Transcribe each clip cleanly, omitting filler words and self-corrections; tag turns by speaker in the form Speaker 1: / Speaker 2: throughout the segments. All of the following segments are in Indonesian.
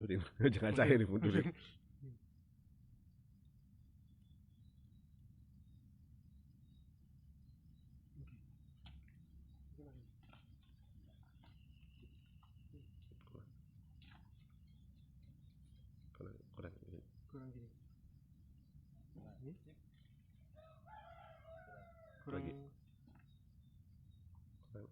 Speaker 1: mundurin. Jangan saya dimundurin. Kurang ini.
Speaker 2: Kurang gini.
Speaker 1: Lagi.
Speaker 2: Kurang.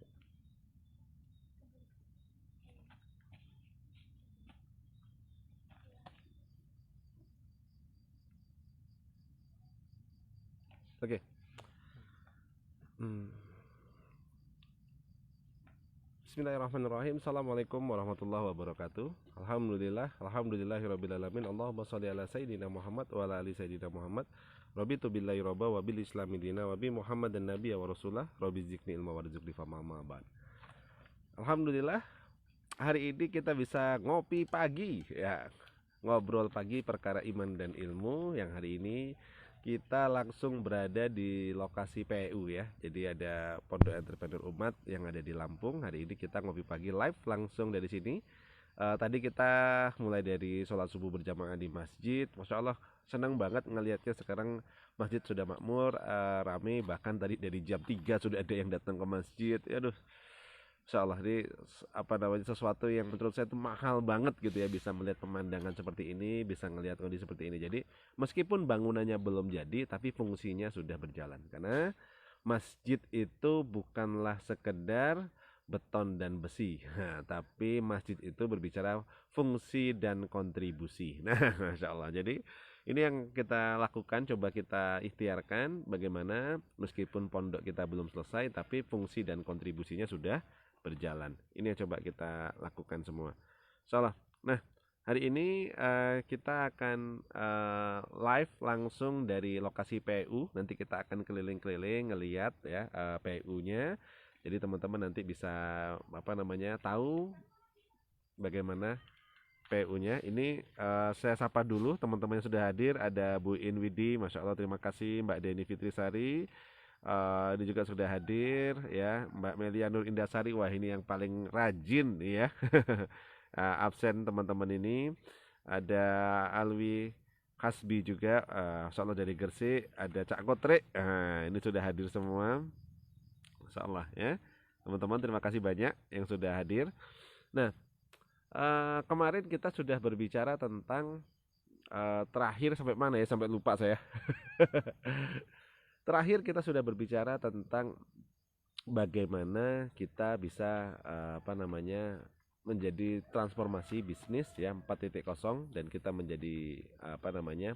Speaker 1: Oke. Bismillahirrahmanirrahim. Assalamualaikum warahmatullahi wabarakatuh. Alhamdulillahirabbil alamin. Allahumma shalli ala sayyidina Muhammad wa ala ali sayyidina Muhammad. Rabbitu billahi robba wa bil islami dina wa bi Muhammadan nabiyya wa rasulah. Rabbi zikni ilma warzuqni fama ba'd. Alhamdulillah, hari ini kita bisa ngopi pagi ya. Ngobrol pagi perkara iman dan ilmu, yang hari ini kita langsung berada di lokasi PU ya. Jadi ada Pondok Entrepreneur Umat yang ada di Lampung. Hari ini kita ngopi pagi live langsung dari sini. Tadi kita mulai dari sholat subuh berjamaah di masjid. Masya Allah, senang banget ngelihatnya sekarang masjid sudah makmur, rame. Bahkan tadi dari jam 3 sudah ada yang datang ke masjid. Aduh, Insya Allah ini sesuatu yang menurut saya itu mahal banget gitu ya, bisa melihat pemandangan seperti ini, bisa melihat kondisi seperti ini. Jadi meskipun bangunannya belum jadi, tapi fungsinya sudah berjalan. Karena masjid itu bukanlah sekedar beton dan besi, tapi masjid itu berbicara fungsi dan kontribusi. Nah, Masya Allah. Jadi ini yang kita lakukan, coba kita ikhtiarkan bagaimana meskipun pondok kita belum selesai, tapi fungsi dan kontribusinya sudah berjalan. Ini yang coba kita lakukan semua. Insyaallah. Nah, hari ini kita akan live langsung dari lokasi PU. Nanti kita akan keliling-keliling ngelihat ya PU-nya. Jadi teman-teman nanti bisa tahu bagaimana PU-nya. Ini saya sapa dulu teman-teman yang sudah hadir. Ada Bu Inwidi, Masya Allah, terima kasih. Mbak Deni Fitrisari, ini juga sudah hadir ya. Mbak Melia Nur Indasari, wah ini yang paling rajin ya. Absen teman-teman ini. Ada Alwi Kasbi juga, Masya Allah, dari Gresik. Ada Cak Kotre, ini sudah hadir semua, Masya Allah ya. Teman-teman terima kasih banyak yang sudah hadir. Nah, kemarin kita sudah berbicara tentang terakhir sampai mana ya, sampai lupa saya. Terakhir kita sudah berbicara tentang bagaimana kita bisa menjadi transformasi bisnis ya 4.0, dan kita menjadi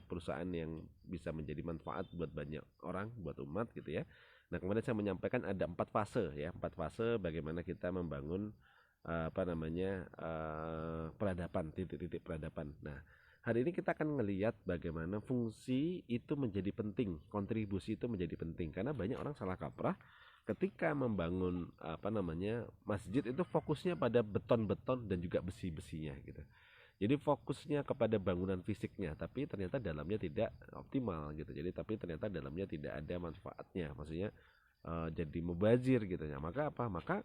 Speaker 1: perusahaan yang bisa menjadi manfaat buat banyak orang, buat umat gitu ya. Nah, kemudian saya menyampaikan ada 4 fase ya, 4 fase bagaimana kita membangun peradaban, titik-titik peradaban. Nah, hari ini kita akan melihat bagaimana fungsi itu menjadi penting, kontribusi itu menjadi penting, karena banyak orang salah kaprah ketika membangun masjid itu fokusnya pada beton-beton dan juga besi-besinya gitu. Jadi fokusnya kepada bangunan fisiknya, tapi ternyata dalamnya tidak optimal gitu. Jadi tapi ternyata dalamnya tidak ada manfaatnya, maksudnya jadi mubazir gitu ya. Maka apa? Maka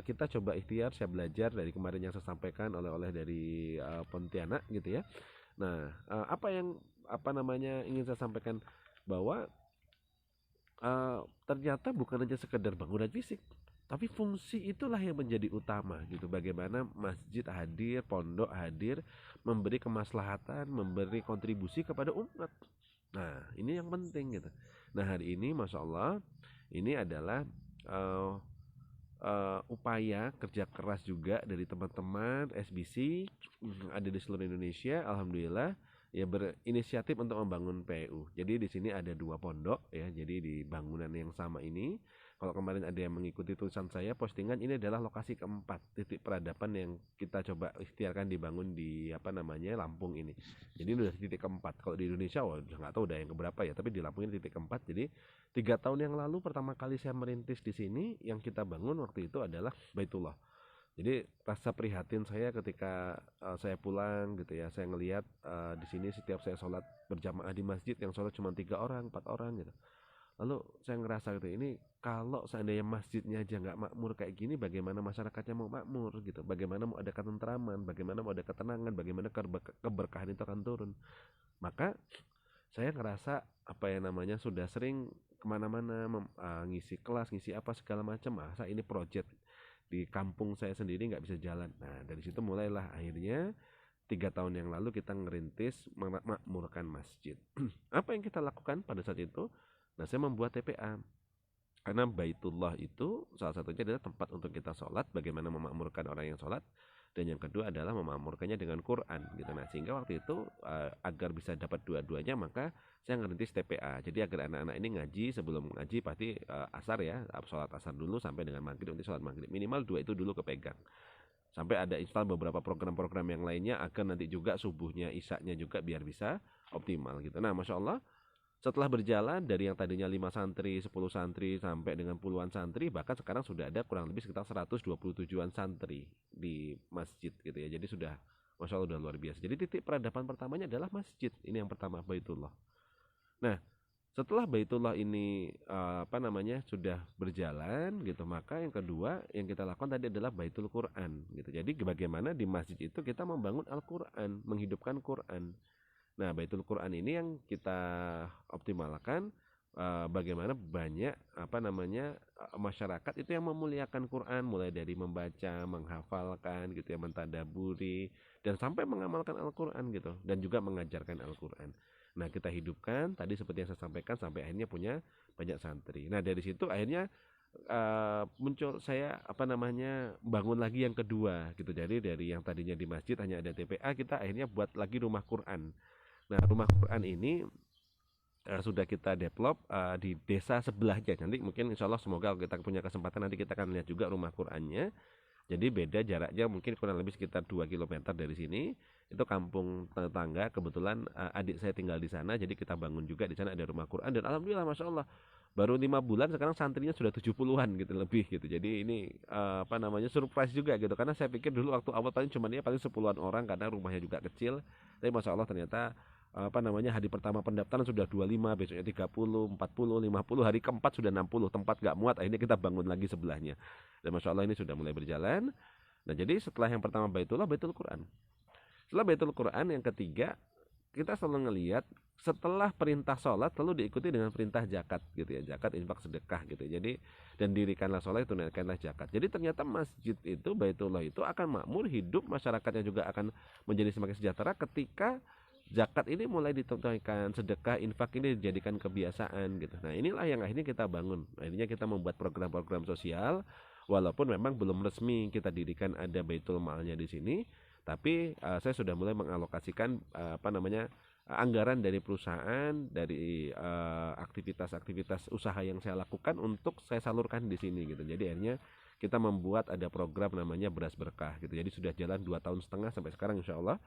Speaker 1: kita coba ikhtiar, saya belajar dari kemarin yang saya sampaikan oleh dari Pontianak gitu ya. Nah, apa yang ingin saya sampaikan, bahwa ternyata bukan hanya sekedar bangunan fisik, tapi fungsi itulah yang menjadi utama gitu. Bagaimana masjid hadir, pondok hadir, memberi kemaslahatan, memberi kontribusi kepada umat. Nah, ini yang penting gitu. Nah, hari ini Masya Allah, ini adalah upaya kerja keras juga dari teman-teman SBC ada di seluruh Indonesia, alhamdulillah ya, berinisiatif untuk membangun PU. Jadi di sini ada 2 pondok ya. Jadi di bangunan yang sama ini, kalau kemarin ada yang mengikuti tulisan saya postingan, ini adalah lokasi keempat titik peradaban yang kita coba ikhtiarkan dibangun di Lampung ini. Jadi ini udah titik keempat. Kalau di Indonesia nggak tahu udah yang keberapa ya, tapi di Lampung ini titik keempat. Jadi 3 tahun yang lalu pertama kali saya merintis di sini, yang kita bangun waktu itu adalah Baitullah. Jadi rasa prihatin saya ketika saya pulang gitu ya, saya ngelihat di sini setiap saya sholat berjamaah di masjid, yang sholat cuma 3 orang, 4 orang gitu. Lalu saya ngerasa gitu, ini kalau seandainya masjidnya aja nggak makmur kayak gini, bagaimana masyarakatnya mau makmur gitu? Bagaimana mau ada ketentraman? Bagaimana mau ada ketenangan? Bagaimana keberkahan itu akan turun? Maka saya ngerasa apa ya namanya sudah sering kemana-mana ngisi kelas, ngisi apa segala macam. Masa ini project di kampung saya sendiri nggak bisa jalan. Nah dari situ mulailah akhirnya 3 tahun yang lalu kita ngerintis memakmurkan masjid. Apa yang kita lakukan pada saat itu? Nah saya membuat TPA. Karena Baitullah itu salah satunya adalah tempat untuk kita sholat. Bagaimana memakmurkan orang yang sholat. Dan yang kedua adalah memakmurkannya dengan Quran gitu. Nah sehingga waktu itu agar bisa dapat dua-duanya, maka saya ngerintis TPA. Jadi agar anak-anak ini ngaji, sebelum ngaji pasti asar ya, sholat asar dulu sampai dengan maghrib, nanti sholat maghrib. Minimal 2 itu dulu kepegang. Sampai ada install beberapa program-program yang lainnya agar nanti juga subuhnya, isaknya juga biar bisa optimal gitu. Nah Masya Allah, setelah berjalan dari yang tadinya 5 santri, 10 santri sampai dengan puluhan santri, bahkan sekarang sudah ada kurang lebih sekitar 127-an santri di masjid gitu ya. Jadi sudah Masya Allah udah luar biasa. Jadi titik peradaban pertamanya adalah masjid. Ini yang pertama, Baitullah. Nah setelah Baitullah ini sudah berjalan gitu, maka yang kedua yang kita lakukan tadi adalah Baitul Quran gitu. Jadi bagaimana di masjid itu kita membangun Al-Quran, menghidupkan Quran. Nah, Baitul Quran ini yang kita optimalkan, bagaimana banyak masyarakat itu yang memuliakan Quran, mulai dari membaca, menghafalkan gitu ya, mentadaburi dan sampai mengamalkan Al-Quran gitu, dan juga mengajarkan Al-Quran. Nah, kita hidupkan tadi seperti yang saya sampaikan sampai akhirnya punya banyak santri. Nah, dari situ akhirnya muncul saya bangun lagi yang kedua gitu. Jadi dari yang tadinya di masjid hanya ada TPA, kita akhirnya buat lagi rumah Quran. Nah rumah Quran ini sudah kita develop di desa sebelahnya. Nanti mungkin insya Allah semoga kita punya kesempatan nanti kita akan lihat juga rumah Qurannya. Jadi beda jaraknya mungkin kurang lebih sekitar 2 km dari sini. Itu kampung tetangga, kebetulan adik saya tinggal di sana. Jadi kita bangun juga di sana ada rumah Quran. Dan alhamdulillah Masya Allah baru 5 bulan sekarang santrinya sudah 70-an gitu lebih gitu. Jadi ini surprise juga gitu. Karena saya pikir dulu waktu awal paling 10-an orang karena rumahnya juga kecil. Tapi Masya Allah ternyata hari pertama pendaftaran sudah 25, besoknya 30, 40, 50, hari keempat sudah 60, tempat gak muat, akhirnya kita bangun lagi sebelahnya. Dan Masya Allah ini sudah mulai berjalan. Nah jadi setelah yang pertama Baitul Quran. Setelah Baitul Quran yang ketiga, kita selalu ngelihat setelah perintah sholat lalu diikuti dengan perintah zakat gitu ya, zakat, infak, sedekah gitu. Jadi dan dirikanlah sholat, tunaikanlah zakat. Jadi ternyata masjid itu, Baitullah itu akan makmur, hidup, masyarakatnya juga akan menjadi semakin sejahtera ketika zakat ini mulai ditunaikan, sedekah, infak ini dijadikan kebiasaan gitu. Nah inilah yang akhirnya kita bangun. Akhirnya kita membuat program-program sosial, walaupun memang belum resmi kita dirikan ada Baitul Malnya di sini, tapi saya sudah mulai mengalokasikan anggaran dari perusahaan, dari aktivitas-aktivitas usaha yang saya lakukan untuk saya salurkan di sini gitu. Jadi akhirnya kita membuat ada program namanya Beras Berkah gitu. Jadi sudah jalan 2,5 tahun sampai sekarang insya Allah.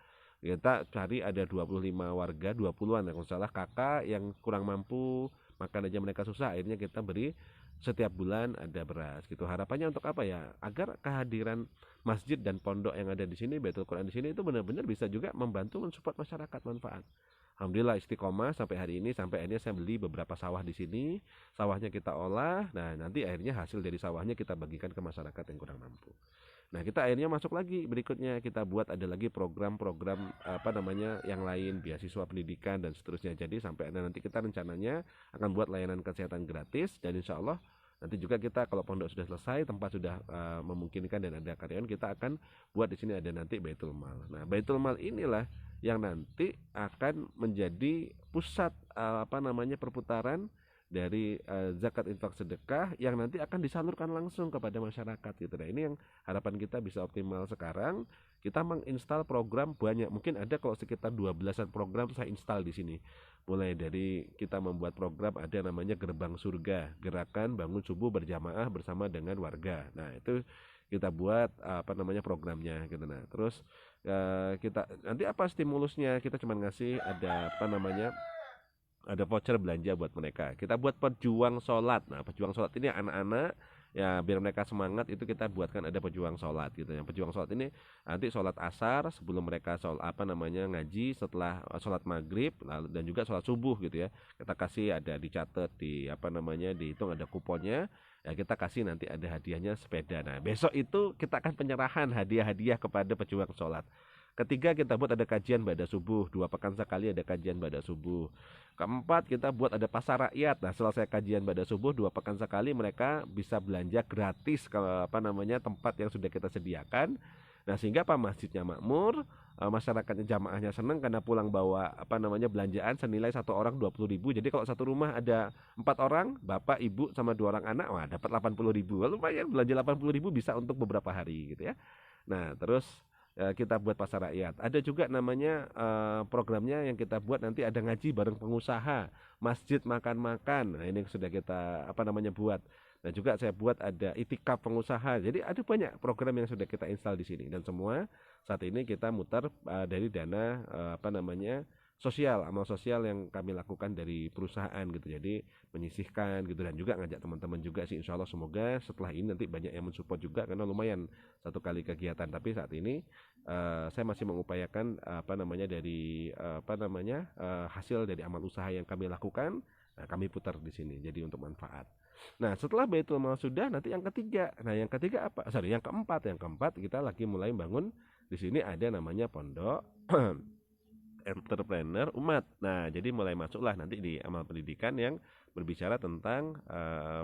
Speaker 1: Kita cari ada 25 warga, 20-an kalau salah kakak yang kurang mampu, makan aja mereka susah, akhirnya kita beri setiap bulan ada beras gitu. Harapannya untuk apa ya? Agar kehadiran masjid dan pondok yang ada di sini, Baitul Quran di sini itu benar-benar bisa juga membantu mensupport masyarakat manfaat. Alhamdulillah istiqomah sampai hari ini, sampai akhirnya saya beli beberapa sawah di sini, sawahnya kita olah. Nah, nanti akhirnya hasil dari sawahnya kita bagikan ke masyarakat yang kurang mampu. Nah kita akhirnya masuk lagi berikutnya, kita buat ada lagi program-program yang lain, beasiswa pendidikan dan seterusnya. Jadi sampai nanti kita rencananya akan buat layanan kesehatan gratis, dan insya Allah nanti juga kita kalau pondok sudah selesai, tempat sudah memungkinkan dan ada karyawan, kita akan buat di sini ada nanti Baitul Mal. Nah Baitul Mal inilah yang nanti akan menjadi pusat perputaran dari zakat, infak, sedekah yang nanti akan disalurkan langsung kepada masyarakat gitu. Nah ini yang harapan kita bisa optimal sekarang. Kita menginstal program banyak, mungkin ada kalau sekitar 12-an program saya install di sini. Mulai dari kita membuat program ada namanya Gerbang Surga, gerakan bangun subuh berjamaah bersama dengan warga. Nah itu kita buat programnya gitu. Nah terus kita nanti apa stimulusnya, kita cuma ngasih ada voucher belanja buat mereka. Kita buat pejuang sholat. Nah pejuang sholat ini anak-anak ya biar mereka semangat itu kita buatkan ada pejuang sholat gitu ya. Pejuang sholat ini nanti sholat asar sebelum mereka ngaji, setelah sholat maghrib lalu, dan juga sholat subuh gitu ya. Kita kasih ada dicatat dihitung ada kuponnya. Ya kita kasih nanti ada hadiahnya sepeda. Nah besok itu kita akan penyerahan hadiah-hadiah kepada pejuang sholat. Ketiga kita buat ada kajian pada subuh, 2 pekan sekali ada kajian pada subuh. Keempat kita buat ada pasar rakyat. Nah selesai kajian pada subuh 2 pekan sekali mereka bisa belanja gratis ke tempat yang sudah kita sediakan. Nah sehingga masjidnya makmur, masyarakatnya jamaahnya senang karena pulang bawa belanjaan senilai satu orang 20.000. Jadi kalau satu rumah ada 4 orang, bapak, ibu sama 2 orang anak, wah dapat 80.000. Lumayan belanja 80.000 bisa untuk beberapa hari gitu ya. Nah terus kita buat pasar rakyat. Ada juga namanya programnya yang kita buat nanti ada ngaji bareng pengusaha, masjid makan-makan. Nah, ini sudah kita buat. Dan juga saya buat ada itikaf pengusaha. Jadi ada banyak program yang sudah kita install di sini dan semua saat ini kita muter dari dana sosial, amal sosial yang kami lakukan dari perusahaan gitu. Jadi menyisihkan gitu dan juga ngajak teman-teman juga sih, insya Allah semoga setelah ini nanti banyak yang mensupport juga karena lumayan 1 kali kegiatan. Tapi saat ini saya masih mengupayakan hasil dari amal usaha yang kami lakukan. Nah, kami putar di sini jadi untuk manfaat. Nah, setelah Baitul Mal sudah nanti yang ketiga. Nah, yang ketiga apa? Yang keempat kita lagi mulai bangun di sini ada namanya pondok entrepreneur umat. Nah, jadi mulai masuklah nanti di amal pendidikan yang berbicara tentang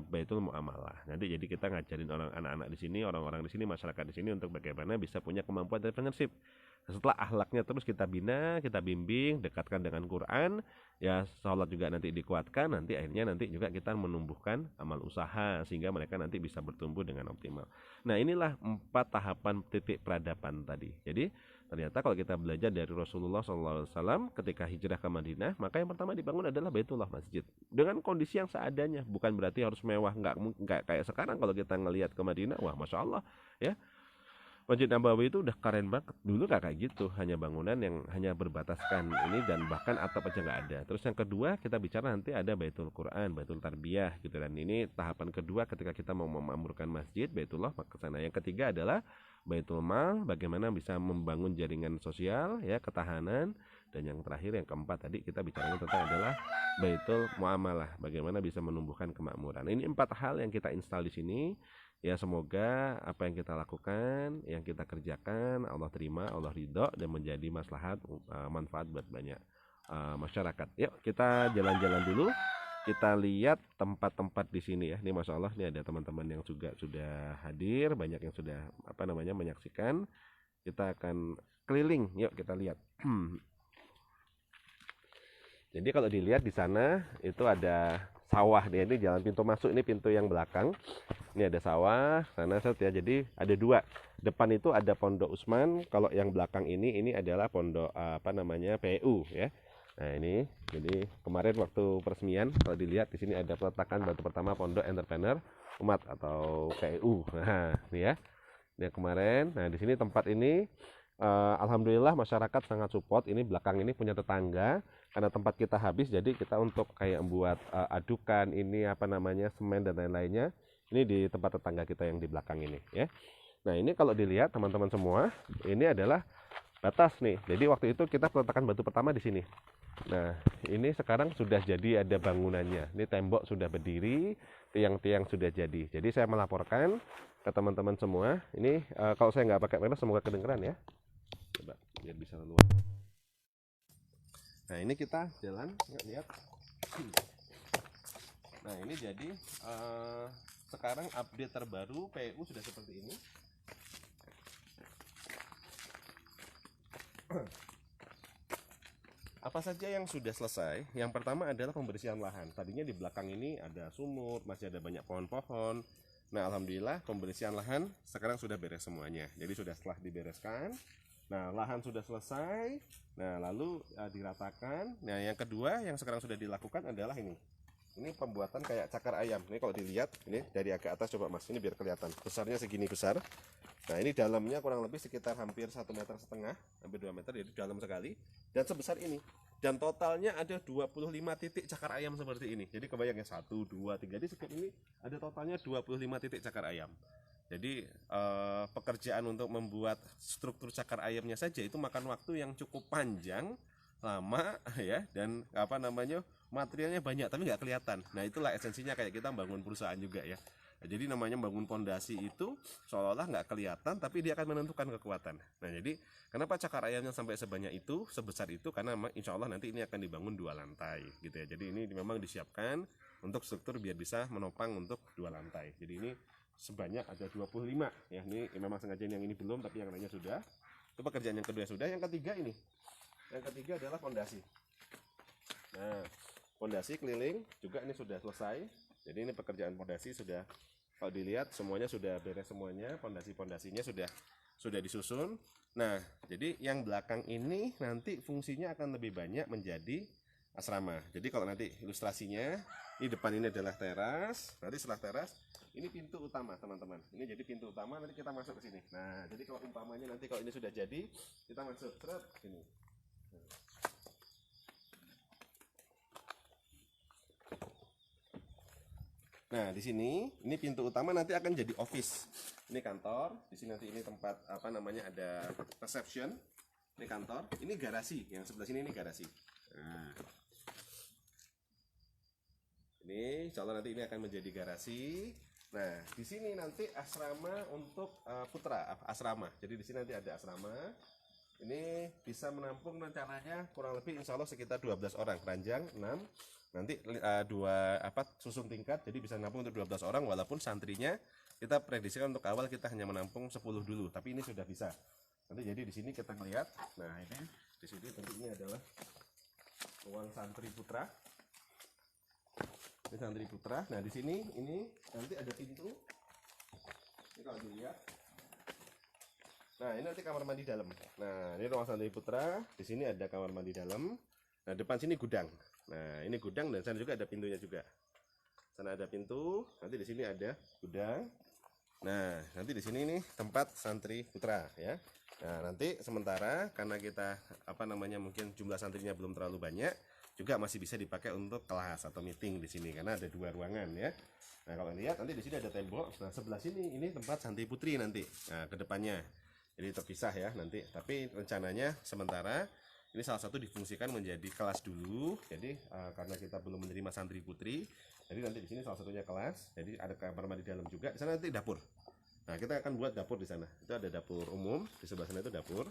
Speaker 1: Baitul Muamalah. Nanti jadi kita ngajarin anak-anak di sini, orang-orang di sini, masyarakat di sini untuk bagaimana bisa punya kemampuan entrepreneurship. Setelah akhlaknya terus kita bina, kita bimbing, dekatkan dengan Quran, ya sholat juga nanti dikuatkan, nanti akhirnya nanti juga kita menumbuhkan amal usaha sehingga mereka nanti bisa bertumbuh dengan optimal. Nah, inilah 4 tahapan titik peradaban tadi. Jadi ternyata kalau kita belajar dari Rasulullah SAW ketika hijrah ke Madinah, maka yang pertama dibangun adalah Baitullah, masjid. Dengan kondisi yang seadanya, bukan berarti harus mewah, nggak kayak sekarang kalau kita ngelihat ke Madinah, wah Masya Allah ya. Masjid Nabawi itu udah keren banget. Dulu nggak kayak gitu, hanya bangunan yang hanya berbataskan ini dan bahkan atap aja nggak ada. Terus yang kedua kita bicara nanti ada Baitul Quran, Baitul Tarbiyah gitu. Dan ini tahapan kedua ketika kita mau memakmurkan masjid, Baitullah ke sana. Yang ketiga adalah Baitul Mal, bagaimana bisa membangun jaringan sosial, ya ketahanan. Dan yang terakhir yang keempat tadi kita bicara tentang adalah Baitul Muamalah, bagaimana bisa menumbuhkan kemakmuran. Ini 4 hal yang kita install di sini. Ya semoga apa yang kita lakukan, yang kita kerjakan Allah terima, Allah ridho dan menjadi maslahat manfaat buat banyak masyarakat. Yuk kita jalan-jalan dulu. Kita lihat tempat-tempat di sini ya. Ini Masya Allah, ini ada teman-teman yang juga sudah hadir, banyak yang sudah menyaksikan. Kita akan keliling. Yuk kita lihat. Jadi kalau dilihat di sana itu ada sawah nih. Ini jalan pintu masuk, ini pintu yang belakang. Ini ada sawah, sana ya. Jadi ada 2. Depan itu ada Pondok Usman. Kalau yang belakang ini adalah pondok PU ya. Nah ini, jadi kemarin waktu peresmian kalau dilihat di sini ada peletakan batu pertama Pondok Entrepreneur Umat atau PU. Nah ini ya, ini kemarin. Nah di sini tempat ini alhamdulillah masyarakat sangat support. Ini belakang ini punya tetangga. Karena tempat kita habis, jadi kita untuk kayak membuat adukan ini semen dan lain-lainnya. Ini di tempat tetangga kita yang di belakang ini ya. Nah ini kalau dilihat teman-teman semua, ini adalah batas nih. Jadi waktu itu kita peletakan batu pertama di sini. Nah ini sekarang sudah jadi ada bangunannya. Ini tembok sudah berdiri, tiang-tiang sudah jadi. Jadi saya melaporkan ke teman-teman semua. Ini kalau saya nggak pakai kamera semoga kedengeran ya. Coba biar bisa luar. Nah ini kita jalan, lihat. Nah ini jadi sekarang update terbaru PU sudah seperti ini. Apa saja yang sudah selesai? Yang pertama adalah pembersihan lahan. Tadinya di belakang ini ada sumur, masih ada banyak pohon-pohon. Nah alhamdulillah pembersihan lahan sekarang sudah beres semuanya. Jadi sudah setelah dibereskan. Nah lahan sudah selesai. Nah lalu diratakan. Nah yang kedua yang sekarang sudah dilakukan adalah ini. Ini pembuatan kayak cakar ayam. Ini kalau dilihat, ini dari agak atas coba mas, ini biar kelihatan. Besarnya segini besar. Nah ini dalamnya kurang lebih sekitar hampir 1,5 meter, hampir 2 meter, jadi dalam sekali. Dan sebesar ini. dan totalnya ada 25 titik cakar ayam seperti ini. Jadi kebayang ya, 1, 2, 3. Jadi setiap ini ada totalnya 25 titik cakar ayam. Jadi pekerjaan untuk membuat struktur cakar ayamnya saja itu makan waktu yang cukup panjang, lama ya, dan materialnya banyak tapi nggak kelihatan. Nah, itulah esensinya kayak kita bangun perusahaan juga ya. Jadi namanya bangun pondasi itu seolah-olah nggak kelihatan tapi dia akan menentukan kekuatan. Nah, jadi kenapa cakar ayamnya sampai sebanyak itu, sebesar itu, karena insya Allah nanti ini akan dibangun 2 lantai gitu ya. Jadi ini memang disiapkan untuk struktur biar bisa menopang untuk 2 lantai. Jadi ini sebanyak ada 25 ya. Ini memang sengaja yang ini belum, tapi yang lainnya sudah. Itu pekerjaan yang kedua sudah. Yang ketiga ini. Yang ketiga adalah pondasi. Nah, pondasi keliling juga ini sudah selesai. Jadi ini pekerjaan pondasi sudah, kalau dilihat semuanya sudah beres semuanya, pondasinya sudah disusun. Nah, jadi yang belakang ini nanti fungsinya akan lebih banyak menjadi asrama. Jadi kalau nanti ilustrasinya, ini depan ini adalah teras. Nanti setelah teras, ini pintu utama teman-teman. Ini jadi pintu utama, nanti kita masuk ke sini. Nah, jadi kalau umpamanya nanti kalau ini sudah jadi, kita masuk ke sini. Nah, di sini ini pintu utama nanti akan jadi office. Ini kantor, di sini nanti ini tempat ada reception. Ini kantor, ini garasi. Yang sebelah sini ini garasi. Nah, ini insya Allah nanti ini akan menjadi garasi. Nah, di sini nanti asrama untuk putra, asrama. Jadi di sini nanti ada asrama. Ini bisa menampung rencananya kurang lebih insya Allah sekitar 12 orang, ranjang 6. Nanti susun tingkat, jadi bisa menampung untuk 12 orang, walaupun santrinya kita prediksikan untuk awal kita hanya menampung 10 dulu, tapi ini sudah bisa. Nanti jadi di sini kita melihat. Nah, ini di sini tentu ini adalah ruang santri putra. Ini santri putra. Nah, di sini ini nanti ada pintu. Ini kalau dilihat. Nah, ini nanti kamar mandi dalam. Nah, ini ruang santri putra. Di sini ada kamar mandi dalam. Nah, depan sini gudang. Nah, ini gudang dan sana juga ada pintunya juga. Sana ada pintu. Nanti di sini ada gudang. Nah, nanti di sini nih tempat santri putra ya. Nah, nanti sementara karena kita mungkin jumlah santrinya belum terlalu banyak, juga masih bisa dipakai untuk kelas atau meeting di sini karena ada 2 ruangan ya. Nah, kalau lihat nanti di sini ada tembok. Nah, sebelah sini ini tempat santri putri nanti. Nah, ke depannya. Jadi terpisah ya nanti, tapi rencananya sementara ini salah satu difungsikan menjadi kelas dulu. Jadi karena kita belum menerima santri putri, jadi nanti di sini salah satunya kelas. Jadi ada kamar mandi dalam juga. Di sana nanti dapur. Nah, kita akan buat dapur di sana. Itu ada dapur umum, di sebelah sana itu dapur.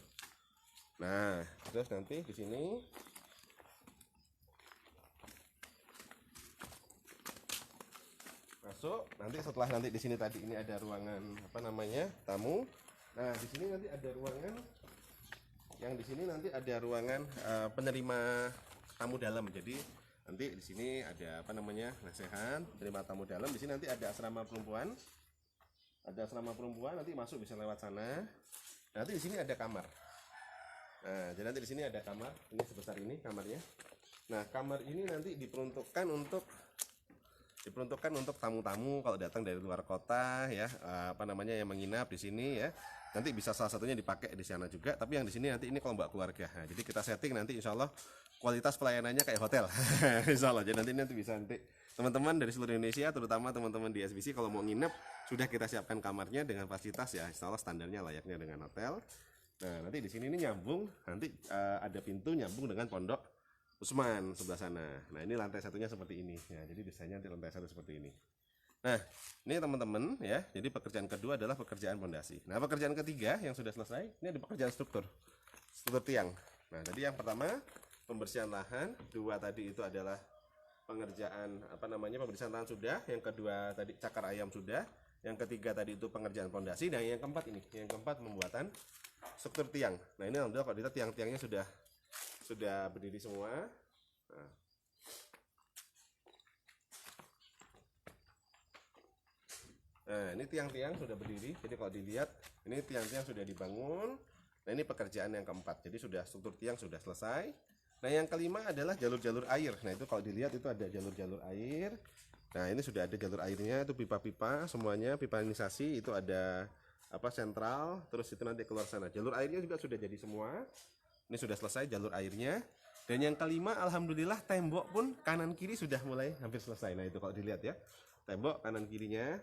Speaker 1: Nah, terus nanti di sini masuk. Nanti setelah nanti di sini tadi ini ada ruangan tamu. Nah, di sini nanti ada ruangan, yang di sini nanti ada ruangan penerima tamu dalam. Jadi nanti di sini ada nasihat, penerima tamu dalam. Di sini nanti ada asrama perempuan. Ada asrama perempuan, nanti masuk bisa lewat sana. Nanti di sini ada kamar. Nah, jadi nanti di sini ada kamar. Ini sebesar ini kamarnya. Nah, kamar ini nanti diperuntukkan untuk tamu-tamu kalau datang dari luar kota ya, yang menginap di sini ya. Nanti bisa salah satunya dipakai di sana juga, tapi yang di sini nanti ini kelompok keluarga. Nah, jadi kita setting nanti insya Allah kualitas pelayanannya kayak hotel. Insya Allah. Jadi nanti bisa teman-teman dari seluruh Indonesia, terutama teman-teman di SBC kalau mau nginep, sudah kita siapkan kamarnya dengan fasilitas ya, insya Allah standarnya layaknya dengan hotel. Nah, nanti di sini ini nyambung, nanti ada pintu nyambung dengan pondok Usman sebelah sana. Nah, ini lantai satunya seperti ini ya, jadi desainnya nanti lantai satu seperti ini. Nah, ini teman-teman ya, jadi pekerjaan kedua adalah pekerjaan pondasi. Nah, pekerjaan ketiga yang sudah selesai, ini ada pekerjaan struktur tiang. Nah, jadi yang pertama pembersihan lahan, 2 tadi itu adalah pengerjaan pembersihan lahan sudah, yang kedua tadi cakar ayam sudah, yang ketiga tadi itu pengerjaan pondasi, dan yang keempat pembuatan struktur tiang. Nah, ini alhamdulillah kalau dilihat tiang-tiangnya sudah berdiri semua. Nah, ini tiang-tiang sudah berdiri. Jadi kalau dilihat ini tiang-tiang sudah dibangun. Nah, ini pekerjaan yang keempat. Jadi sudah struktur tiang sudah selesai. Nah, yang kelima adalah jalur-jalur air. Nah, itu kalau dilihat itu ada jalur-jalur air. Nah, ini sudah ada jalur airnya, itu pipa-pipa semuanya, pipanisasi itu ada sentral, terus itu nanti keluar sana. Jalur airnya juga sudah jadi semua. Ini sudah selesai jalur airnya. Dan yang kelima, alhamdulillah tembok pun kanan kiri sudah mulai hampir selesai. Nah itu kalau dilihat ya, tembok kanan kirinya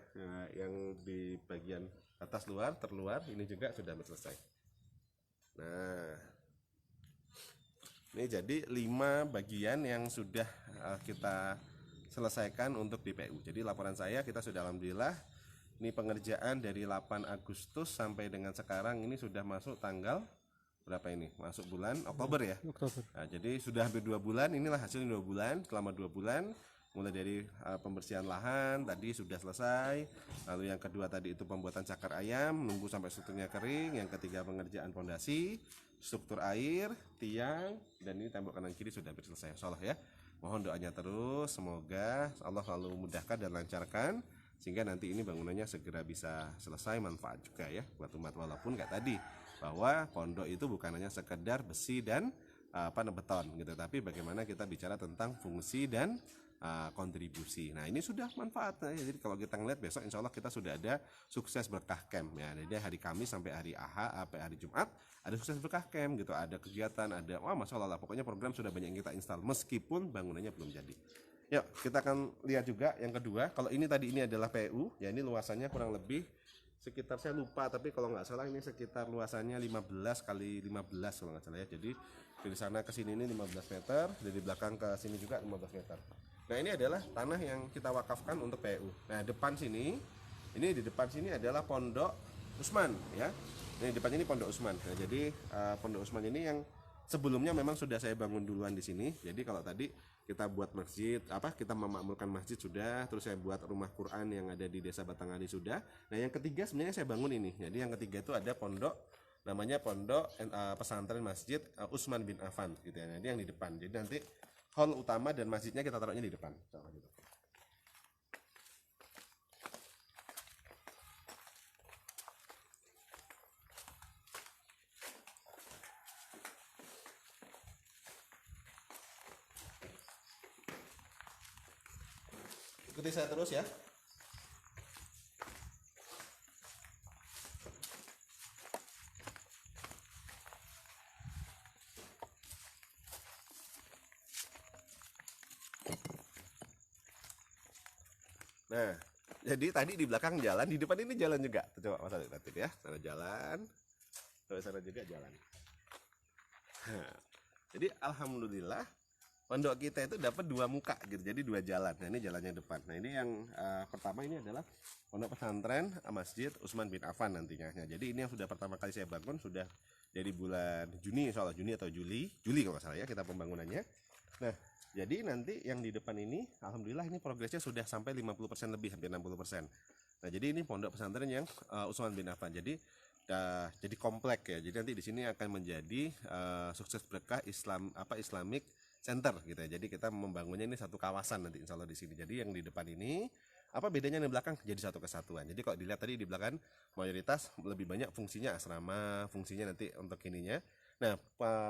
Speaker 1: yang di bagian atas luar, terluar ini juga sudah hampir selesai. Nah ini jadi 5 bagian yang sudah kita selesaikan untuk DPU. Jadi laporan saya kita sudah alhamdulillah ini pengerjaan dari 8 Agustus sampai dengan sekarang ini sudah masuk tanggal berapa ini? Masuk bulan Oktober ya.
Speaker 2: Oktober.
Speaker 1: Nah, jadi sudah hampir 2 bulan. Inilah hasilnya 2 bulan. Selama 2 bulan mulai dari pembersihan lahan tadi sudah selesai. Lalu yang kedua tadi itu pembuatan cakar ayam, nunggu sampai strukturnya kering. Yang ketiga pengerjaan fondasi, struktur air, tiang, dan ini tembok kanan kiri sudah hampir selesai. Insyaallah ya. Mohon doanya terus, semoga Allah selalu mudahkan dan lancarkan sehingga nanti ini bangunannya segera bisa selesai, manfaat juga ya buat umat. Walaupun kayak tadi bahwa pondok itu bukan hanya sekedar besi dan beton gitu, tapi bagaimana kita bicara tentang fungsi dan kontribusi. Nah ini sudah manfaat. Nah, jadi kalau kita ngeliat besok insya Allah kita sudah ada sukses berkah camp ya. Jadi hari Kamis sampai hari Ahad sampai hari Jumat ada sukses berkah camp gitu, ada kegiatan, ada masya Allah lah, pokoknya program sudah banyak yang kita install meskipun bangunannya belum jadi. Yuk kita akan lihat juga yang kedua. Kalau ini tadi ini adalah PU ya, ini luasannya kurang lebih sekitar, saya lupa tapi kalau nggak salah ini sekitar luasannya 15 kali 15 kalau nggak salah ya. Jadi dari sana ke sini ini 15 meter, dari belakang ke sini juga 15 meter. Nah ini adalah tanah yang kita wakafkan untuk PU. Nah depan sini, ini di depan sini adalah Pondok Usman ya. Ini depan ini Pondok Usman. Nah jadi Pondok Usman ini yang sebelumnya memang sudah saya bangun duluan di sini. Jadi kalau tadi kita buat masjid, kita memakmurkan masjid sudah, terus saya buat rumah Quran yang ada di Desa Batanghari sudah. Nah yang ketiga sebenarnya saya bangun ini. Jadi yang ketiga itu ada pondok, namanya Pondok Pesantren Masjid Utsman bin Affan gitu ya. Nah, ini yang di depan. Jadi nanti hall utama dan masjidnya kita taruhnya di depan. Gitu. Ikuti saya terus ya. Nah, jadi tadi di belakang jalan, di depan ini jalan juga. Coba Mas lihat ya, sana jalan, terus sana juga jalan. Nah, jadi alhamdulillah pondok kita itu dapat 2 muka gitu, jadi 2 jalan. Nah ini jalannya depan. Nah ini yang pertama ini adalah pondok pesantren Masjid Utsman bin Affan nantinya. Nah, jadi ini yang sudah pertama kali saya bangun sudah dari bulan Juni, insya Allah Juni atau Juli kalau nggak salah ya kita pembangunannya. Nah jadi nanti yang di depan ini alhamdulillah ini progresnya sudah sampai 50% lebih, hampir 60%. Nah jadi ini pondok pesantren yang Utsman bin Affan. Jadi komplek ya. Jadi nanti di sini akan menjadi sukses berkah Islamic Center gitu ya. Jadi kita membangunnya ini satu kawasan nanti insya Allah di sini. Jadi yang di depan ini apa bedanya yang di belakang, jadi satu kesatuan. Jadi kalau dilihat tadi di belakang mayoritas lebih banyak fungsinya asrama, fungsinya nanti untuk ininya. Nah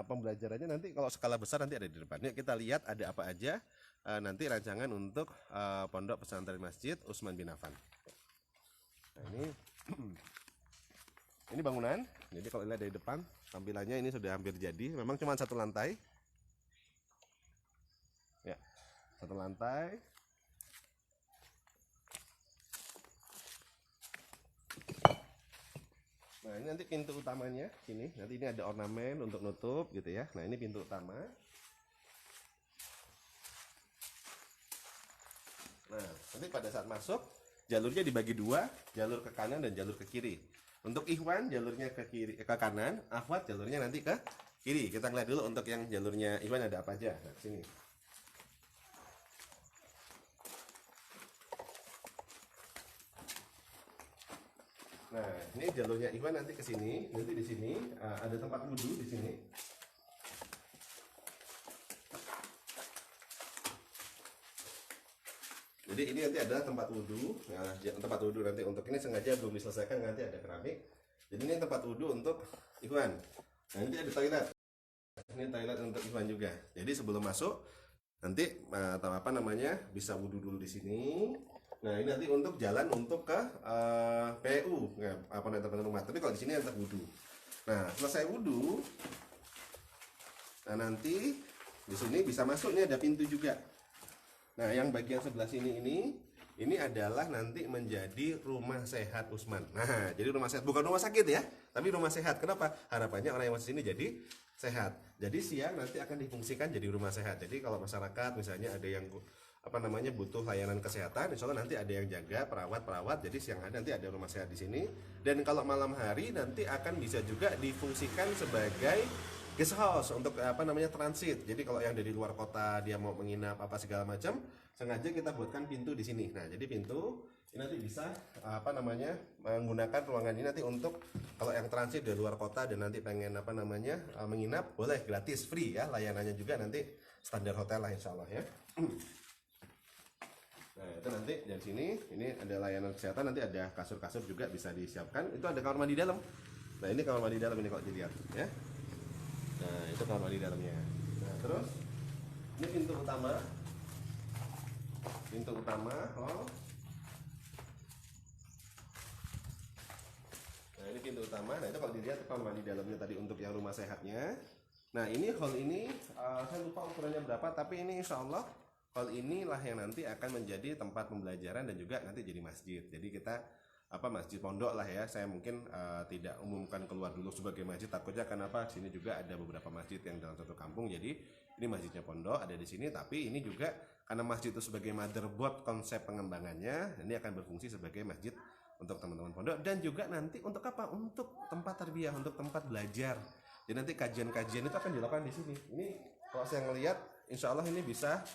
Speaker 1: pembelajarannya nanti kalau skala besar nanti ada di depan. Yuk kita lihat ada apa aja nanti rancangan untuk pondok pesantren Masjid Utsman bin Affan. Nah ini bangunan. Jadi kalau lihat dari depan tampilannya ini sudah hampir jadi. Memang cuma 1 lantai. Ya, 1 lantai. Nah ini nanti pintu utamanya sini. Nanti ini ada ornamen untuk nutup gitu ya. Nah ini pintu utama. Nah nanti pada saat masuk jalurnya dibagi 2, jalur ke kanan dan jalur ke kiri. Untuk Ikhwan jalurnya ke kanan, Akhwat jalurnya nanti ke kiri. Kita ngeliat dulu untuk yang jalurnya Ikhwan ada apa aja. Nah sini. Nah, ini jalurnya Ikhwan nanti ke sini. Nanti di sini ada tempat wudhu di sini. Jadi ini nanti ada tempat wudhu. Nah, tempat wudhu nanti untuk ini sengaja belum diselesaikan, nanti ada keramik. Jadi ini tempat wudhu untuk Ikhwan. Nah, nanti ada toilet. Ini toilet untuk Ikhwan juga. Jadi sebelum masuk nanti bisa wudhu dulu di sini. Nah ini nanti untuk jalan untuk ke PU, teman-teman rumah. Tapi kalau di sini tetap wudhu. Nah selesai wudhu, nah nanti Di sini bisa masuk nih, ada pintu juga. Nah, yang bagian sebelah sini ini adalah nanti menjadi rumah sehat Usman. Nah, jadi rumah sehat bukan rumah sakit ya, tapi rumah sehat. Kenapa? Harapannya orang yang masuk sini jadi sehat. Jadi siang nanti akan difungsikan jadi rumah sehat. Jadi kalau masyarakat misalnya ada yang butuh layanan kesehatan, insya Allah nanti ada yang jaga, perawat. Jadi siang hari nanti ada rumah sehat di sini. Dan kalau malam hari nanti akan bisa juga difungsikan sebagai guest house untuk transit. Jadi kalau yang dari luar kota dia mau menginap apa segala macam, sengaja kita buatkan pintu di sini. Nah, jadi pintu ini nanti bisa menggunakan ruangan ini nanti untuk kalau yang transit dari luar kota dan nanti pengen menginap, boleh gratis, free ya, layanannya juga nanti standar hotel lah insya Allah ya. Nah, itu nanti dari sini ini ada layanan kesehatan, nanti ada kasur-kasur juga bisa disiapkan. Itu ada kamar mandi dalam. Nah, ini kamar mandi dalam ini kalau dilihat ya. Nah, itu kamar mandi dalamnya. Nah, terus ini pintu utama. Nah, ini pintu utama. Nah, itu kalau dilihat kamar mandi dalamnya tadi untuk yang rumah sehatnya. Nah, ini hall ini saya lupa ukurannya berapa, tapi ini insya Allah hall inilah yang nanti akan menjadi tempat pembelajaran dan juga nanti jadi masjid. Jadi kita masjid pondok lah ya. Saya mungkin tidak umumkan keluar dulu sebagai masjid, takutnya kenapa sini juga ada beberapa masjid yang dalam satu kampung. Jadi ini masjidnya pondok ada di sini, tapi ini juga karena masjid itu sebagai motherboard konsep pengembangannya, ini akan berfungsi sebagai masjid untuk teman-teman pondok dan juga nanti untuk apa? Untuk tempat tarbiyah, untuk tempat belajar. Jadi nanti kajian-kajian itu akan dilakukan di sini. Ini kalau saya ngelihat, insya Allah ini bisa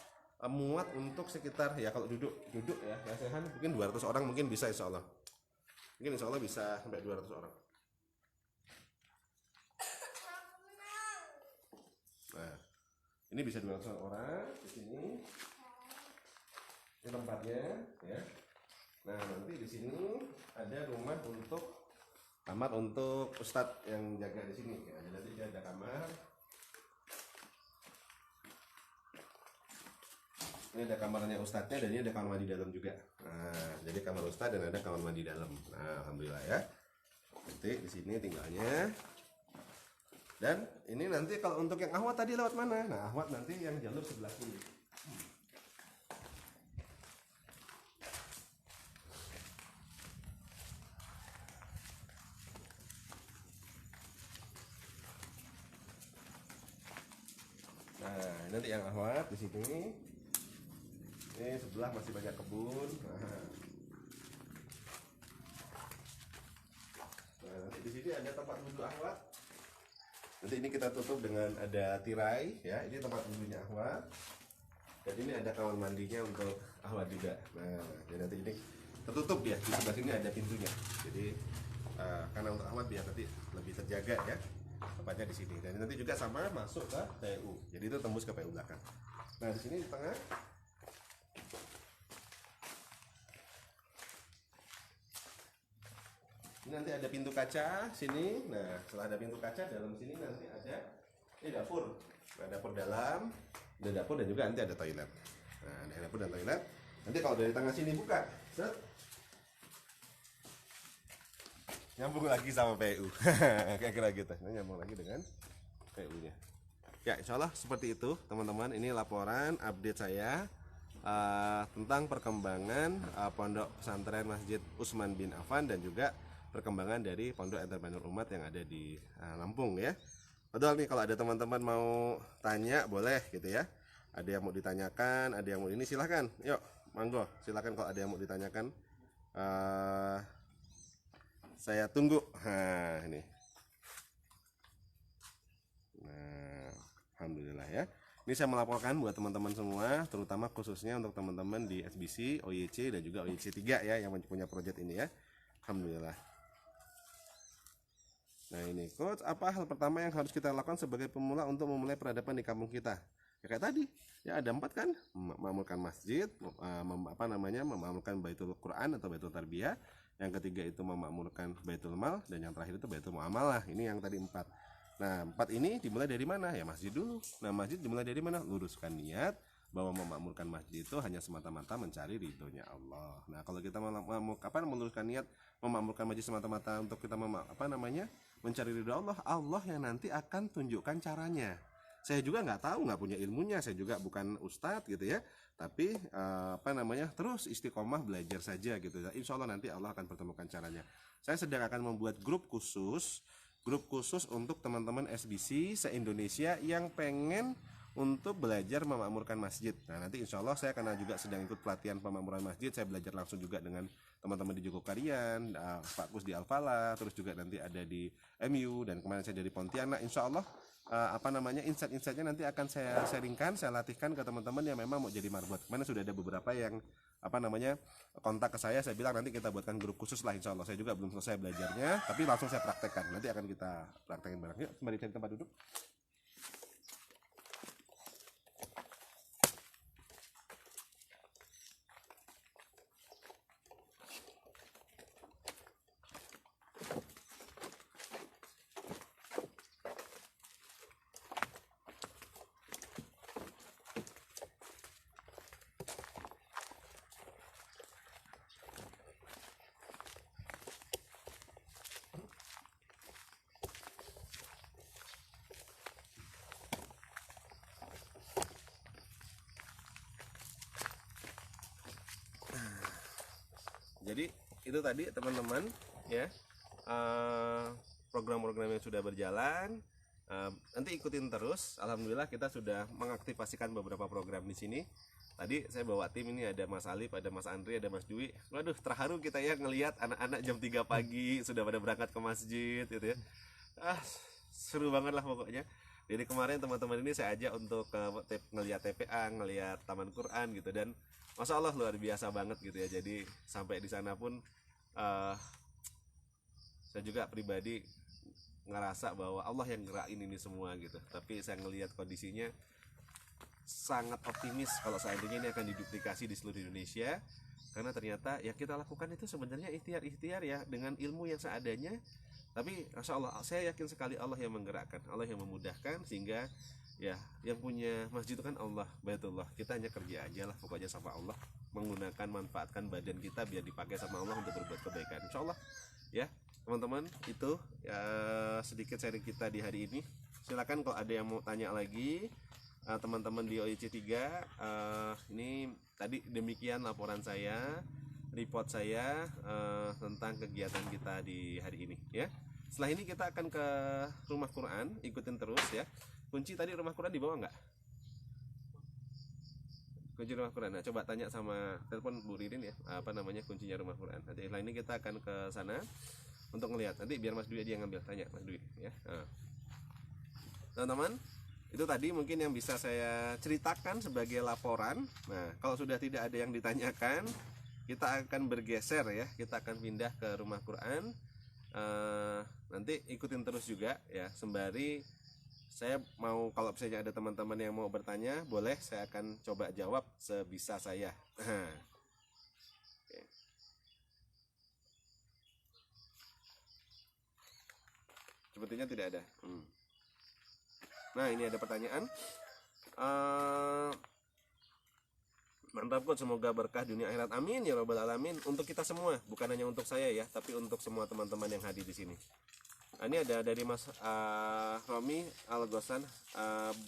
Speaker 1: muat untuk sekitar ya kalau duduk ya lesehan mungkin 200 orang mungkin bisa insya Allah. Mungkin insya Allah bisa sampai 200 orang. Nah, ini bisa 200 orang di sini. Ini tempatnya ya. Nah, nanti di sini ada rumah untuk kamar untuk ustadz yang jaga di sini. Ya, nanti ada kamar. Ini ada kamarnya ustadznya dan ini ada kamar mandi dalam juga. Nah, jadi kamar ustadz dan ada kamar mandi dalam. Nah, alhamdulillah ya. Nanti di sini tinggalnya. Dan ini nanti kalau untuk yang ahwat tadi lewat mana? Nah, ahwat nanti yang jalur sebelah kiri. Nah, nanti yang ahwat di sini. Ini sebelah masih banyak kebun. Nah, nanti di sini ada tempat wudhu ahwat. Nanti ini kita tutup dengan ada tirai ya. Ini tempat wudhunya ahwat. Dan ini ada kamar mandinya untuk ahwat juga. Nah, jadi nanti ini tertutup ya. Di sebelah sini ada pintunya. Jadi karena untuk ahwat biar nanti lebih terjaga ya. Tempatnya di sini. Dan nanti juga sama masuk ke PU. Jadi itu tembus ke PU belakang. Nah, di sini di tengah. Ini nanti ada pintu kaca sini. Nah, setelah ada pintu kaca dalam sini nanti ada ini dapur. Nah, dapur dalam, ada dapur dan juga nanti ada toilet. Nah, ada dapur dan toilet. Nanti kalau dari tengah sini buka, set, nyambung lagi sama PU. Kira-kira gitu. Nah, nyambung lagi dengan PU-nya. Ya, insya Allah seperti itu, teman-teman. Ini laporan update saya tentang perkembangan Pondok Pesantren Masjid Utsman bin Affan dan juga perkembangan dari Pondok Entrepreneur Umat yang ada di Lampung ya. Padahal nih kalau ada teman-teman mau tanya boleh gitu ya. Ada yang mau ditanyakan, ada yang mau ini silahkan. Yuk, monggo silahkan kalau ada yang mau ditanyakan. Saya tunggu. Nah, ini. Nah, alhamdulillah ya. Ini saya melaporkan buat teman-teman semua, terutama khususnya untuk teman-teman di SBC, OYC dan juga OYC 3 ya yang punya proyek ini ya. Alhamdulillah. Nah, ini coach, apa hal pertama yang harus kita lakukan sebagai pemula untuk memulai peradaban di kampung kita? Ya kayak tadi, ya ada 4 kan, memakmurkan masjid, memakmurkan Baitul Quran atau Baitul Tarbiyah. Yang ketiga itu memakmurkan Baitul Mal dan yang terakhir itu Baitul Muamalah. Ini yang tadi 4. Nah, 4 ini dimulai dari mana? Ya masjid dulu. Nah, masjid dimulai dari mana? Luruskan niat bahwa memakmurkan masjid itu hanya semata-mata mencari ridhonya Allah. Nah, kalau kita meluruskan niat memakmurkan masjid semata-mata untuk kita mencari ridho Allah, Allah yang nanti akan tunjukkan caranya. Saya juga nggak tahu, nggak punya ilmunya, saya juga bukan ustadz gitu ya. Tapi terus istiqomah belajar saja gitu. Insya Allah nanti Allah akan pertemukan caranya. Saya sedang akan membuat grup khusus untuk teman-teman SBC se-Indonesia yang pengen untuk belajar memakmurkan masjid. Nah, nanti insya Allah saya akan juga sedang ikut pelatihan pemakmuran masjid. Saya belajar langsung juga dengan teman-teman di Jogokarian, Pak Kus di Alfala, terus juga nanti ada di MU, dan kemarin saya dari Pontianak. Insya Allah insight-insightnya nanti akan saya sharingkan, saya latihkan ke teman-teman yang memang mau jadi marbot. Kemarin sudah ada beberapa yang kontak ke saya bilang nanti kita buatkan grup khusus lah, insya Allah. Saya juga belum selesai belajarnya, tapi langsung saya praktekkan. Nanti akan kita praktekin bareng. Yuk, kembali ke tempat duduk. Jadi itu tadi teman-teman ya, program-program yang sudah berjalan, nanti ikutin terus. Alhamdulillah kita sudah mengaktifasikan beberapa program di sini. Tadi saya bawa tim, ini ada Mas Alif, ada Mas Andri, ada Mas Dwi. Waduh, terharu kita ya ngelihat anak-anak jam 3 pagi sudah pada berangkat ke masjid gitu ya. Seru banget lah pokoknya. Jadi kemarin teman-teman ini saya ajak untuk ngelihat TPA, ngelihat Taman Quran gitu, dan Masya Allah luar biasa banget gitu ya. Jadi sampai di sana pun saya juga pribadi ngerasa bahwa Allah yang gerakin ini semua gitu. Tapi saya ngelihat kondisinya sangat optimis kalau seandainya ini akan diduplikasi di seluruh Indonesia, karena ternyata yang kita lakukan itu sebenarnya ikhtiar ya, dengan ilmu yang seadanya. Tapi Masya Allah, saya yakin sekali Allah yang menggerakkan, Allah yang memudahkan, sehingga ya yang punya masjid itu kan Allah, Baitullah. Kita hanya kerja aja lah pokoknya sama Allah, menggunakan, manfaatkan badan kita biar dipakai sama Allah untuk berbuat kebaikan, Insya Allah ya teman-teman. Itu ya sedikit sharing kita di hari ini. Silakan kalau ada yang mau tanya lagi, teman-teman di OIC 3. Ini tadi demikian laporan saya, report saya tentang kegiatan kita di hari ini ya. Setelah ini kita akan ke rumah Quran, ikutin terus ya. Kunci tadi rumah Quran dibawa nggak? Kunci rumah Quran. Nah, coba tanya sama telepon Bu Ririn ya, kuncinya rumah Quran. Nanti setelah ini kita akan ke sana untuk ngelihat. Nanti biar Mas Dwi aja yang ngambil, tanya Mas Dwi ya. Teman-teman, itu tadi mungkin yang bisa saya ceritakan sebagai laporan. Nah, kalau sudah tidak ada yang ditanyakan, kita akan bergeser ya, kita akan pindah ke rumah Quran. Nanti ikutin terus juga ya, sembari saya mau, kalau misalnya ada teman-teman yang mau bertanya, boleh, saya akan coba jawab sebisa saya. Oke. Sepertinya tidak ada. Nah, ini ada pertanyaan. Mantap Coach, semoga berkah dunia akhirat, amin ya robbal alamin. Untuk kita semua, bukan hanya untuk saya ya, tapi untuk semua teman-teman yang hadir di sini. Ini ada dari Mas Romi Al-Gosan.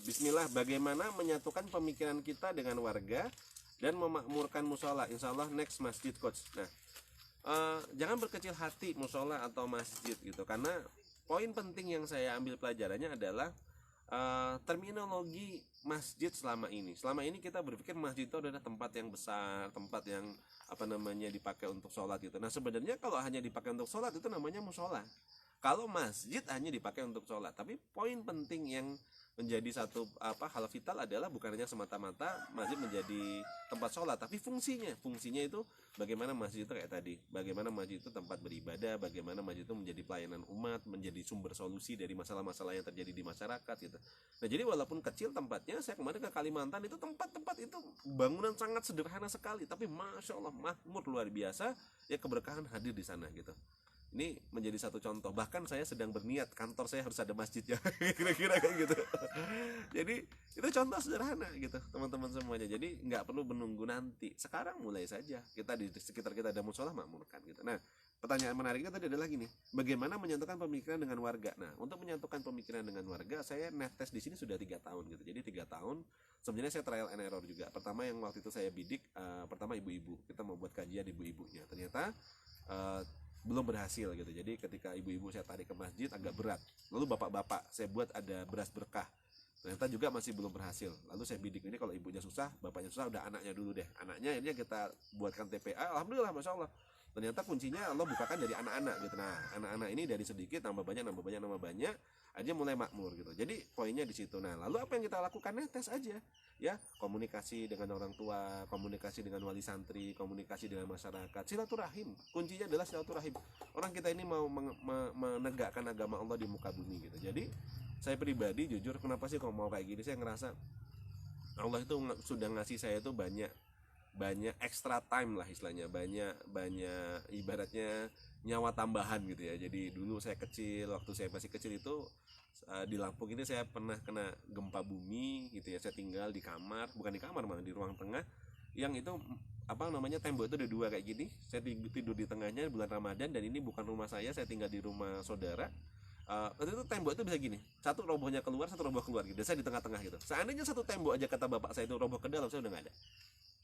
Speaker 1: Bismillah, bagaimana menyatukan pemikiran kita dengan warga dan memakmurkan musola? Insya Allah next masjid Coach. Nah, jangan berkecil hati musola atau masjid gitu, karena poin penting yang saya ambil pelajarannya adalah terminologi masjid selama ini. Selama ini kita berpikir masjid itu adalah tempat yang besar, tempat yang dipakai untuk sholat gitu. Nah, sebenarnya kalau hanya dipakai untuk sholat itu namanya musola. Kalau masjid hanya dipakai untuk sholat. Tapi poin penting yang menjadi satu hal vital adalah bukan hanya semata-mata masjid menjadi tempat sholat, tapi fungsinya itu bagaimana masjid itu kayak tadi, bagaimana masjid itu tempat beribadah, bagaimana masjid itu menjadi pelayanan umat, menjadi sumber solusi dari masalah-masalah yang terjadi di masyarakat gitu. Nah, jadi walaupun kecil tempatnya, saya kemarin ke Kalimantan itu tempat-tempat itu bangunan sangat sederhana sekali, tapi masya Allah makmur luar biasa ya, keberkahan hadir di sana gitu. Ini menjadi satu contoh. Bahkan saya sedang berniat kantor saya harus ada masjidnya, kira-kira kayak gitu. Jadi itu contoh sederhana gitu teman-teman semuanya. Jadi nggak perlu menunggu nanti, sekarang mulai saja. Kita di sekitar kita ada musola, makmurkan gitu. Nah, pertanyaan menariknya tadi adalah gini, bagaimana menyatukan pemikiran dengan warga. Nah, untuk menyatukan pemikiran dengan warga, saya netes di sini sudah 3 tahun gitu. Jadi 3 tahun sebenarnya saya trial and error juga. Pertama yang waktu itu saya bidik, pertama ibu-ibu, kita mau buat kajian ibu-ibunya. Ternyata belum berhasil gitu. Jadi ketika ibu-ibu saya tarik ke masjid agak berat. Lalu bapak-bapak saya buat ada beras berkah. Ternyata juga masih belum berhasil. Lalu saya bidik, ini kalau ibunya susah, bapaknya susah, udah anaknya dulu deh. Anaknya ini kita buatkan TPA, alhamdulillah, masya Allah. Ternyata kuncinya Allah bukakan dari anak-anak gitu. Nah, anak-anak ini dari sedikit nambah banyak, aja mulai makmur gitu. Jadi poinnya di situ. Nah, lalu apa yang kita lakukan? Netes aja, ya, komunikasi dengan orang tua, komunikasi dengan wali santri, komunikasi dengan masyarakat, silaturahim. Kuncinya adalah silaturahim. Orang kita ini mau menegakkan agama Allah di muka bumi gitu. Jadi saya pribadi jujur, kenapa sih kalau mau kayak gini, saya ngerasa Allah itu sudah ngasih saya itu banyak extra time lah istilahnya, banyak ibaratnya nyawa tambahan gitu ya. Jadi dulu saya kecil, waktu saya masih kecil itu di Lampung ini saya pernah kena gempa bumi gitu ya. Saya tinggal di kamar, bukan di kamar malah di ruang tengah, yang itu apa namanya, tembok itu ada 2 kayak gini. Saya tidur di tengahnya bulan Ramadan, dan ini bukan rumah saya tinggal di rumah saudara. Waktu itu tembok itu bisa gini, satu robohnya keluar, satu roboh keluar gitu. Saya di tengah-tengah gitu. Seandainya satu tembok aja kata bapak saya itu roboh ke dalam, saya udah nggak ada.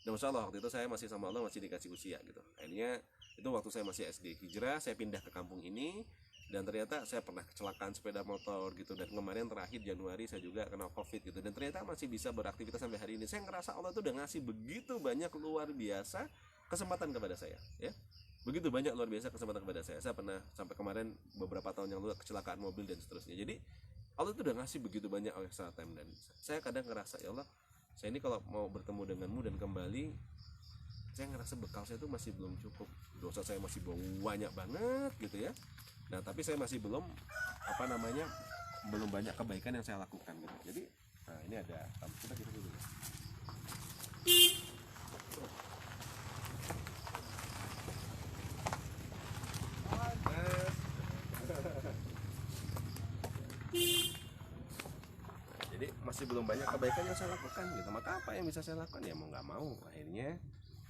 Speaker 1: Dan masya Allah waktu itu saya masih sama Allah, masih dikasih usia gitu. Akhirnya itu waktu saya masih SD, hijrah, saya pindah ke kampung ini. Dan ternyata saya pernah kecelakaan sepeda motor gitu. Dan kemarin terakhir Januari saya juga kena COVID gitu. Dan ternyata masih bisa beraktivitas sampai hari ini. Saya ngerasa Allah itu udah ngasih begitu banyak luar biasa kesempatan kepada saya, ya. Begitu banyak luar biasa kesempatan kepada saya. Saya pernah sampai kemarin beberapa tahun yang lalu kecelakaan mobil dan seterusnya. Jadi Allah itu udah ngasih begitu banyak extra time. Dan saya kadang ngerasa, ya Allah, saya ini kalau mau bertemu denganmu dan kembali, saya ngerasa bekal saya itu masih belum cukup. Dosa saya masih banyak banget gitu ya. Nah, tapi saya masih belum belum banyak kebaikan yang saya lakukan gitu. Jadi nah ini ada, kita dulu. Jadi masih belum banyak kebaikan yang saya lakukan gitu. Maka apa yang bisa saya lakukan? Ya mau nggak mau akhirnya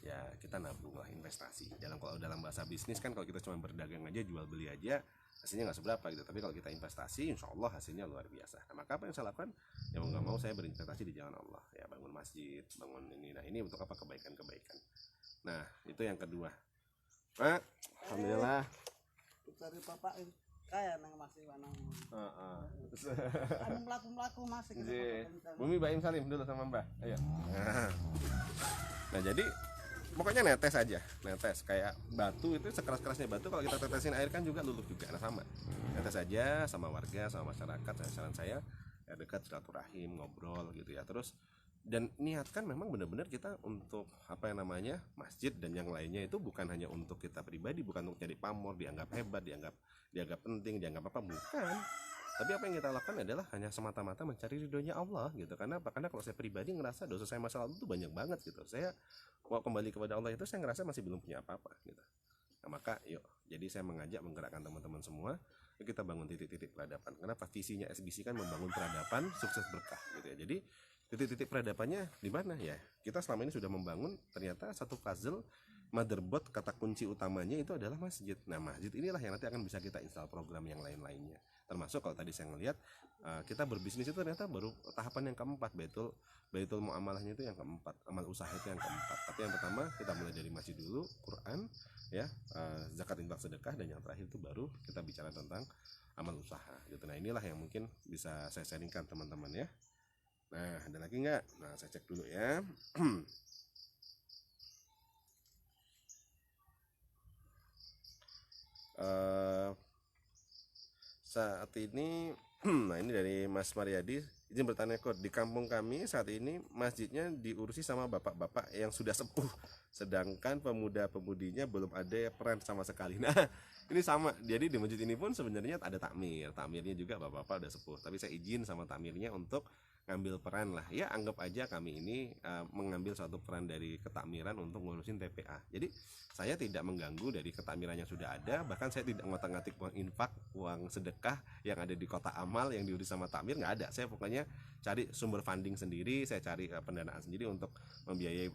Speaker 1: ya kita nabung lah, investasi. Kalau dalam bahasa bisnis kan, kalau kita cuma berdagang aja, jual beli aja, hasilnya nggak seberapa gitu. Tapi kalau kita investasi, insya Allah hasilnya luar biasa. Nah, maka apa yang saya lakukan? Ya mau nggak mau saya berinvestasi di jalan Allah. Ya bangun masjid, bangun ini. Nah ini untuk apa? Kebaikan. Nah itu yang kedua. Pak, alhamdulillah.
Speaker 2: Cari bapak kaya nang masih wanang. Anu melaku masih gitu.
Speaker 1: Bumi Baim Salim dulu sama Mbah. Ayo. Nah jadi pokoknya netes aja, netes kayak batu itu, sekeras-kerasnya batu kalau kita tetesin air kan juga luluh juga. Nah sama, netes aja sama warga, sama masyarakat. Saran saya ya dekat, silaturahim, ngobrol gitu ya. Terus dan niatkan memang benar-benar kita untuk apa yang namanya masjid dan yang lainnya itu bukan hanya untuk kita pribadi, bukan untuk jadi pamor, dianggap hebat, dianggap penting, dianggap apa, bukan. Tapi apa yang kita lakukan adalah hanya semata-mata mencari ridhonya Allah gitu. Karena apa? Karena kalau saya pribadi ngerasa dosa saya masa lalu itu banyak banget gitu. Saya mau kembali kepada Allah itu saya ngerasa masih belum punya apa-apa gitu. Nah maka yuk, jadi saya menggerakkan teman-teman semua, yuk kita bangun titik-titik peradaban. Kenapa? Visinya SBC kan membangun peradaban, sukses berkah gitu ya. Jadi titik-titik peradabannya di mana ya? Kita selama ini sudah membangun, ternyata satu puzzle motherboard, kata kunci utamanya itu adalah masjid. Nah masjid inilah yang nanti akan bisa kita install program yang lain-lainnya. Termasuk kalau tadi saya ngelihat kita berbisnis itu ternyata baru tahapan yang keempat, baitul muamalahnya itu yang keempat, amal usaha itu yang keempat. Tapi yang pertama kita mulai dari masjid dulu, Quran ya, zakat, infak, sedekah, dan yang terakhir itu baru kita bicara tentang amal usaha gitu. Nah inilah yang mungkin bisa saya sharingkan teman-teman ya. Nah ada lagi nggak? Nah saya cek dulu ya. Saat ini nah ini dari Mas Mariadi, izin bertanya kok, di kampung kami saat ini masjidnya diurusi sama bapak-bapak yang sudah sepuh, sedangkan pemuda-pemudinya belum ada peran sama sekali. Nah ini sama, jadi di masjid ini pun sebenarnya ada takmirnya juga bapak-bapak udah sepuh, tapi saya izin sama takmirnya untuk ngambil peran lah, ya anggap aja kami ini mengambil suatu peran dari ketakmiran untuk ngurusin TPA. Jadi saya tidak mengganggu dari ketakmiran yang sudah ada, bahkan saya tidak ngotak-ngatik uang infak, uang sedekah yang ada di kotak amal yang diurus sama takmir, nggak ada. Saya pokoknya cari sumber funding sendiri, saya cari pendanaan sendiri untuk membiayai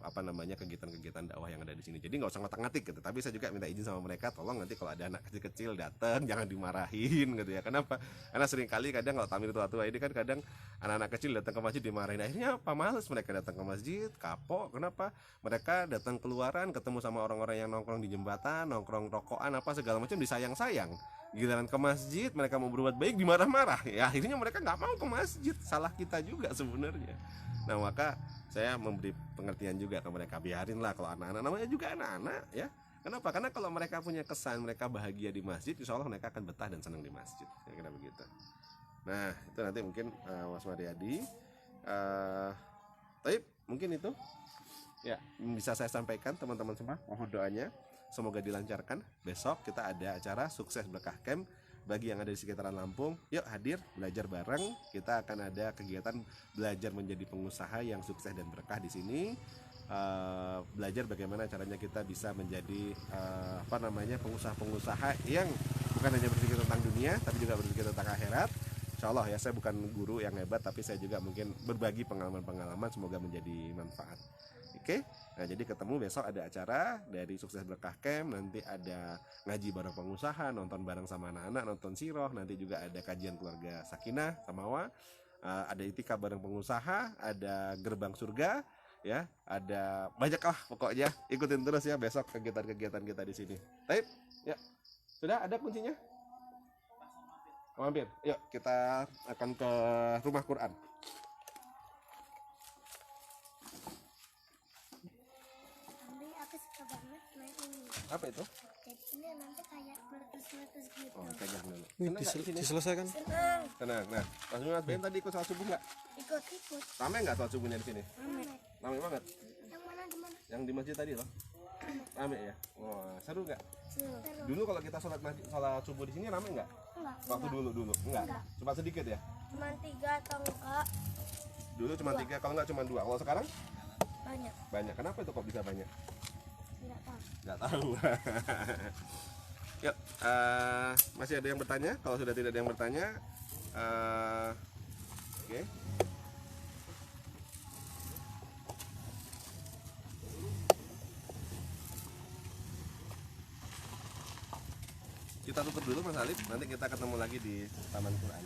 Speaker 1: kegiatan-kegiatan dakwah yang ada di sini. Jadi nggak usah ngotak-ngatik gitu. Tapi saya juga minta izin sama mereka, tolong nanti kalau ada anak kecil-kecil datang jangan dimarahin gitu ya. Kenapa? Karena sering kali kadang kalau takmir tua-tua ini kan kadang anak-anak kecil datang ke masjid dimarahin, akhirnya apa, males mereka datang ke masjid, kapok. Kenapa? Mereka datang keluaran ketemu sama orang-orang yang nongkrong di jembatan, nongkrong rokokan apa segala macam, disayang-sayang. Giliran ke masjid mereka mau berbuat baik dimarah-marah, ya akhirnya mereka nggak mau ke masjid. Salah kita juga sebenarnya. Nah maka saya memberi pengertian juga ke mereka, biarinlah kalau anak-anak, namanya juga anak-anak ya. Kenapa? Karena kalau mereka punya kesan mereka bahagia di masjid, insya Allah mereka akan betah dan senang di masjid, kira-kira begitu. Nah itu nanti mungkin Mas Mariadi, tapi mungkin itu ya bisa saya sampaikan teman-teman semua. Mohon doanya semoga dilancarkan. Besok kita ada acara sukses berkah camp bagi yang ada di sekitaran Lampung. Yuk hadir belajar bareng. Kita akan ada kegiatan belajar menjadi pengusaha yang sukses dan berkah di sini. Belajar bagaimana caranya kita bisa menjadi pengusaha-pengusaha yang bukan hanya berpikir tentang dunia tapi juga berpikir tentang akhirat. Insya Allah ya, saya bukan guru yang hebat, tapi saya juga mungkin berbagi pengalaman-pengalaman, semoga menjadi manfaat. Oke, nah jadi ketemu besok ada acara dari Sukses Berkah Camp, nanti ada ngaji bareng pengusaha, nonton bareng sama anak-anak, nonton siroh, nanti juga ada kajian keluarga Sakinah Samawa, ada itikaf bareng pengusaha, ada gerbang surga, ya, ada banyak lah pokoknya. Ikutin terus ya besok kegiatan-kegiatan kita di sini. Baik, ya, sudah ada kuncinya? Mampir, yuk kita akan ke rumah Quran.
Speaker 3: Tapi aku suka banget main ini.
Speaker 1: Apa itu?
Speaker 3: Jadinya nanti kayak meletus-meletus gitu.
Speaker 1: Oh, pegang dulu.
Speaker 4: Wih,
Speaker 1: Senang nggak di sini?
Speaker 4: diselesaikan.
Speaker 3: Senang.
Speaker 1: Tenang. Nah, Mas Ben tadi ikut sholat subuh nggak?
Speaker 3: Ikut-ikut.
Speaker 1: Ramai nggak sholat subuhnya di sini?
Speaker 3: Rame.
Speaker 1: Ramai banget.
Speaker 3: Yang mana gimana?
Speaker 1: Yang di masjid tadi loh. Ramai ya? Wah, seru nggak?
Speaker 3: Seru.
Speaker 1: Dulu kalau kita sholat subuh di sini ramai nggak?
Speaker 3: Enggak.
Speaker 1: Waktu dulu enggak. Cuma sedikit ya?
Speaker 3: Cuma 3 atau enggak?
Speaker 1: Dulu cuma 3, kalau nggak cuma 2. Kalau sekarang
Speaker 3: Banyak.
Speaker 1: banyak. Kenapa itu kok bisa banyak?
Speaker 3: Enggak tahu.
Speaker 1: Nggak tahu. Yuk, masih ada yang bertanya? Kalau sudah tidak ada yang bertanya, oke. Kita tutup dulu Mas Alif, nanti kita ketemu lagi di Taman Quran.